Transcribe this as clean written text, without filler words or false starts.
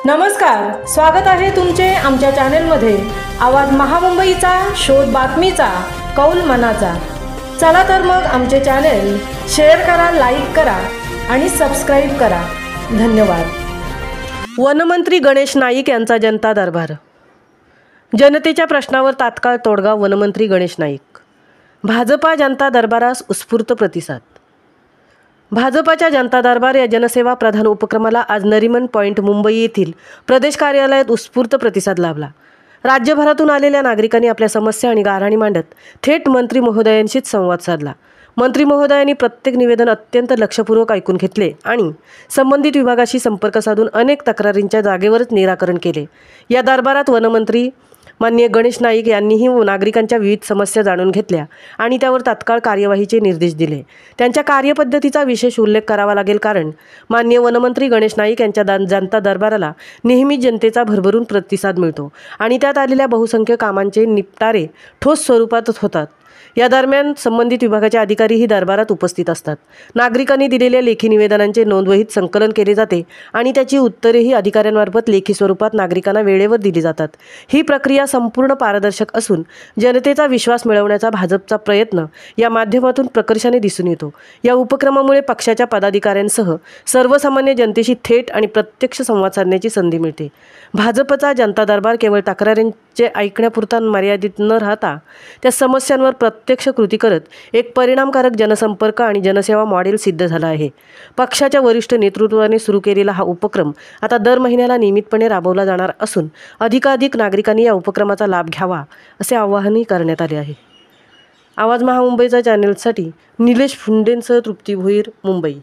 नमस्कार, स्वागत आहे तुमचे आमच्या चॅनेलमध्ये। आवाज महामुंबईचा, शोध बातमीचा, कौल मनाचा। चला तर मग आमचे चॅनेल शेअर करा, लाईक करा आणि सबस्क्राइब करा। धन्यवाद। वनमंत्री गणेश नाईक यांचा जनता दरबार। जनतेच्या प्रश्नावर तात्काळ तोडगा, वनमंत्री गणेश नाईक। भाजपा जनता दरबारास उत्स्फूर्त प्रतिसाद। भाजपाच्या जनता दरबार या जनसेवा प्रधान उपक्रमाला आज नरीमन पॉइंट मुंबई येथील प्रदेश कार्यालयात उत्स्फूर्त प्रतिसाद लाभला। राज्यभरातून आलेल्या नागरिकांनी आपल्या समस्या आणि गाऱ्हाणी मांडत थेट मंत्री महोदयांशीच संवाद साधला। मंत्री महोदयांनी प्रत्येक निवेदन अत्यंत लक्षपूर्वक ऐकून घेतले आणि संबंधित विभागाशी संपर्क साधून अनेक तक्रारींच्या जागेवरच निराकरण केले। या दरबारात वनमंत्री माननीय गणेश नाईक यांनीही नागरिकांच्या विविध समस्या जाणून घेतल्या आणि त्यावर तात्काळ कार्यवाहीचे निर्देश दिले। त्यांच्या कार्यपद्धतीचा विशेष उल्लेख करावा लागेल, कारण माननीय वनमंत्री गणेश नाईक यांच्या जनता दरबाराला नेहमी जनतेचा भरभरून प्रतिसाद मिळतो आणि त्यात आलेल्या बहुसंख्य कामांचे निपटारे ठोस स्वरूपात होतात। या दरम्यान संबंधित विभागाचे अधिकारीही दरबारात उपस्थित असतात। नागरिकांनी दिलेल्या लेखी निवेदनांचे नोंदवहीत संकलन केले जाते आणि त्याची उत्तरेही अधिकाऱ्यांमार्फत लेखी स्वरूपात नागरिकांना वेळेवर दिली जातात। ही प्रक्रिया संपूर्ण पारदर्शक असून जनतेचा विश्वास मिळवण्याचा भाजपचा प्रयत्न या माध्यमातून प्रकर्षाने दिसून येतो। या उपक्रमामुळे पक्षाच्या पदाधिकाऱ्यांसह सर्वसामान्य जनतेशी थेट आणि प्रत्यक्ष संवाद साधण्याची संधी मिळते। भाजपचा जनता दरबार केवळ तक्रारींचे ऐकण्यापुरता मर्यादित न राहता त्या समस्यांवर प्रत्यक्ष कृती करत एक परिणामकारक जनसंपर्क आणि जनसेवा मॉडेल सिद्ध झाला आहे। पक्षाच्या वरिष्ठ नेतृत्वाने सुरू केलेला हा उपक्रम आता दर महिन्याला नियमितपणे राबवला जाणार असून अधिकाधिक नागरिकांनी या उपक्रमाचा लाभ घ्यावा असे आवाहनही करण्यात आले आहे। आवाज महामुंबईचा चॅनेलसाठी निलेश फुंडेंसह तृप्ती भोईर, मुंबई।